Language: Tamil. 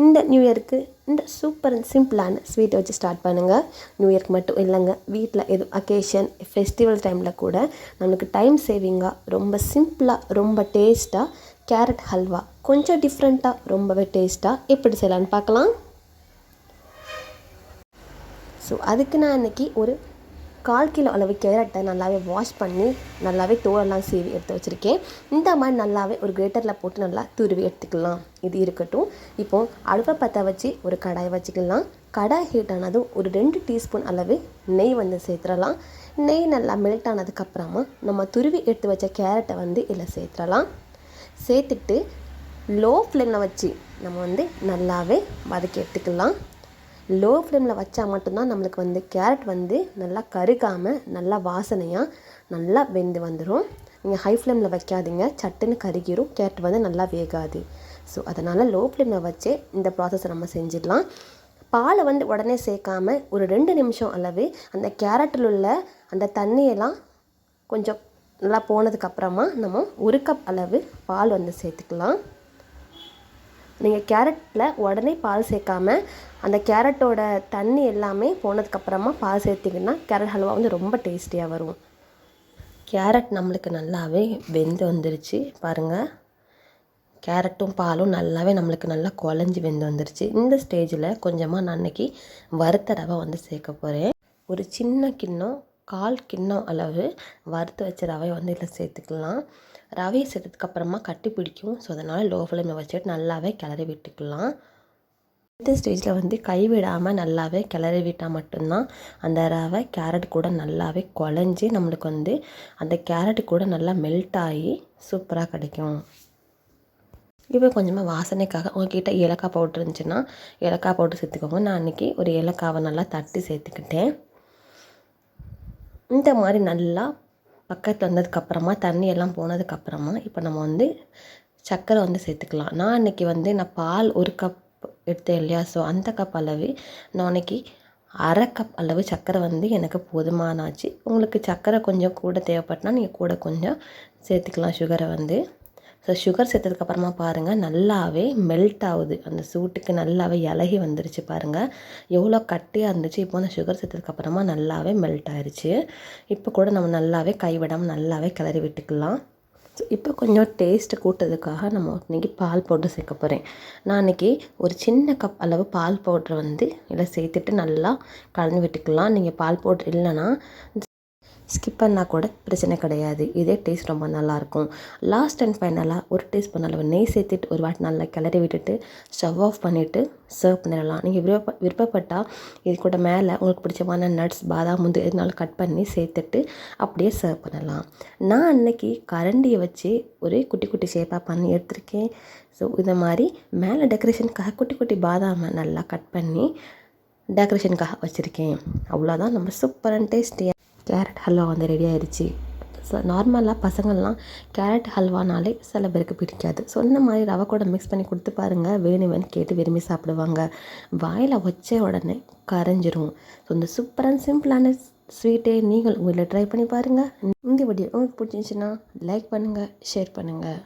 இந்த நியூ இயருக்கு இந்த சூப்பர் அண்ட் சிம்பிளான ஸ்வீட்டை வச்சு ஸ்டார்ட் பண்ணுங்கள். நியூ இயர்க்கு மட்டும் இல்லைங்க, வீட்டில் எதுவும் அக்கேஷன் ஃபெஸ்டிவல் டைமில் கூட நம்மளுக்கு டைம் சேவிங்காக ரொம்ப சிம்பிளாக ரொம்ப டேஸ்ட்டாக கேரட் ஹல்வா கொஞ்சம் டிஃப்ரெண்ட்டாக ரொம்பவே டேஸ்ட்டாக எப்படி செய்யலான்னு பார்க்கலாம். ஸோ அதுக்கு நான் இன்றைக்கி ஒரு 1/4 கிலோ அளவு கேரட்டை நல்லாவே வாஷ் பண்ணி நல்லாவே தோலெல்லாம் சீவி எடுத்து வச்சுருக்கேன். இந்த மாதிரி நல்லாவே ஒரு கிரேட்டரில் போட்டு நல்லா துருவி எடுத்துக்கலாம். இது இருக்கட்டும். இப்போது அடுப்பை பற்ற வச்சு ஒரு கடாயை வச்சுக்கலாம். கடாய் ஹீட் ஆனதும் ஒரு 2 டீஸ்பூன் அளவு நெய் சேர்த்துடலாம். நெய் நல்லா மெல்ட் ஆனதுக்கப்புறமா நம்ம துருவி எடுத்து வச்ச கேரட்டை இதில் சேர்த்துடலாம். சேர்த்துட்டு லோ ஃப்ளேமில் வச்சு நம்ம நல்லாவே வதக்கி எடுத்துக்கலாம். லோ ஃப்ளேமில் வச்சா மட்டும்தான் நம்மளுக்கு கேரட் நல்லா கருகாமல் நல்லா வாசனையாக நல்லா வெந்து வந்துடும். நீங்கள் ஹை ஃப்ளேமில் வைக்காதீங்க, சட்டுன்னு கருகிரும், கேரட் நல்லா வேகாது. ஸோ அதனால் லோ ஃப்ளேமில் வச்சே இந்த ப்ராசஸை நம்ம செஞ்சிடலாம். பாலை உடனே சேர்க்காமல் ஒரு 2 நிமிஷம் அளவு அந்த கேரட்டில் உள்ள அந்த தண்ணியெல்லாம் கொஞ்சம் நல்லா போனதுக்கப்புறமா நம்ம 1 கப் அளவு பால் சேர்த்துக்கலாம். நீங்கள் கேரட்டில் உடனே பால் சேர்க்காமல் அந்த கேரட்டோட தண்ணி எல்லாமே போனதுக்கப்புறமா பால் சேர்த்திங்கன்னா கேரட் ஹல்வா ரொம்ப டேஸ்டியாக வரும். கேரட் நம்மளுக்கு நல்லாவே வெந்து வந்துருச்சு பாருங்கள். கேரட்டும் பாலும் நல்லாவே நம்மளுக்கு நல்லா குழஞ்சி வெந்து வந்துருச்சு. இந்த ஸ்டேஜில் கொஞ்சமாக நான் அன்றைக்கி வறுத்த ரவை சேர்க்க போகிறேன். ஒரு சின்ன கிண்ணம் 1/4 கிண்ணம் அளவு வறுத்து வச்ச ரவையை இதில் சேர்த்துக்கலாம். ரவையை சேர்த்ததுக்கப்புறமா கட்டி பிடிக்கும். ஸோ அதனால் லோ ஃப்ளேமில் வச்சுட்டு நல்லாவே கிளறி விட்டுக்கலாம். இந்த ஸ்டேஜில் கைவிடாமல் நல்லாவே கிளறி விட்டால் மட்டும்தான் அந்த ரவை கேரட் கூட நல்லாவே குழஞ்சி நம்மளுக்கு அந்த கேரட் கூட நல்லா மெல்ட் ஆகி சூப்பராக கிடைக்கும். இப்போ கொஞ்சமாக வாசனைக்காக உங்கள்கிட்ட ஏலக்காய் பவுட்ரு இருந்துச்சுன்னா ஏலக்காய் பவுட்ரு சேர்த்துக்கோங்க. நான் அன்றைக்கி ஒரு ஏலக்காவை நல்லா தட்டி சேர்த்துக்கிட்டேன். இந்த மாதிரி நல்லா பக்கத்தில் வந்ததுக்கப்புறமா தண்ணியெல்லாம் போனதுக்கப்புறமா இப்போ நம்ம சர்க்கரை சேர்த்துக்கலாம். நான் அன்றைக்கி நான் பால் 1 கப் எடுத்தேன் இல்லையா, ஸோ அந்த கப் அளவு நான் அன்றைக்கி 1/2 கப் அளவு சர்க்கரை எனக்கு போதுமானாச்சு. உங்களுக்கு சர்க்கரை கொஞ்சம் கூட தேவைப்பட்டனா நீங்கள் கூட கொஞ்சம் சேர்த்துக்கலாம் சுகரை. ஸோ சுகர் சேர்த்ததுக்கப்புறமா பாருங்கள் நல்லாவே மெல்ட் ஆகுது. அந்த சூட்டுக்கு நல்லாவே இலகி வந்துருச்சு பாருங்கள். எவ்வளோ கட்டியாக இருந்துச்சு, இப்போ அந்த சுகர் சேர்த்ததுக்கப்புறமா நல்லாவே மெல்ட் ஆயிடுச்சு. இப்போ கூட நம்ம நல்லாவே கைவிடாமல் நல்லாவே கிளறி விட்டுக்கலாம். ஸோ இப்போ கொஞ்சம் டேஸ்ட்டு கூட்டதுக்காக நம்ம இன்றைக்கி பால் பவுட்ரு சேர்க்க போகிறேன். நான் இன்றைக்கி ஒரு சின்ன கப் அளவு பால் பவுட்ரு இதில் சேர்த்துட்டு நல்லா கலந்து விட்டுக்கலாம். நீங்கள் பால் பவுட்ரு இல்லைன்னா ஸ்கிப் பண்ணால் கூட பிரச்சனை கிடையாது. இதே டேஸ்ட் ரொம்ப நல்லாயிருக்கும். லாஸ்ட் அண்ட் ஃபைனலாக ஒரு டீஸ்பூன் அளவு நெய் சேர்த்துட்டு ஒரு வாட்டி நல்லா கிளறி விட்டுட்டு ஸ்டவ் ஆஃப் பண்ணிவிட்டு சர்வ் பண்ணிடலாம். நீங்கள் விருப்பப்பட்டால் இது கூட மேலே உங்களுக்கு பிடிச்சமான நட்ஸ் பாதாம் முந்திரி எதுனாலும் கட் பண்ணி சேர்த்துட்டு அப்படியே சர்வ் பண்ணலாம். நான் அன்றைக்கி கரண்டியை வச்சு ஒரு குட்டி குட்டி ஷேப்பாக பண்ணி எடுத்திருக்கேன். ஸோ இந்த மாதிரி மேலே டெக்கரேஷனுக்காக குட்டி குட்டி பாதாமை நல்லா கட் பண்ணி டெக்கரேஷனுக்காக வச்சுருக்கேன். அவ்வளோதான், நம்ம சூப்பர் அண்ட் டேஸ்டியாக கேரட் ஹல்வா ரெடி ஆயிடுச்சு. ஸோ நார்மலாக பசங்கள்லாம் கேரட் ஹல்வானாலே சில பேருக்கு பிடிக்காது. ஸோ இந்த மாதிரி ரவை கூட மிக்ஸ் பண்ணி கொடுத்து பாருங்கள், வேணும்னு கேட்டு விரும்பி சாப்பிடுவாங்க. வாயில் வச்ச உடனே கரைஞ்சிரும். ஸோ இந்த சூப்பர் அண்ட் சிம்பிளான ஸ்வீட்டே நீங்கள் உங்களை ட்ரை பண்ணி பாருங்கள். இந்த வீடியோ உங்களுக்கு பிடிச்சிருந்துச்சுன்னா லைக் பண்ணுங்கள், ஷேர் பண்ணுங்கள்.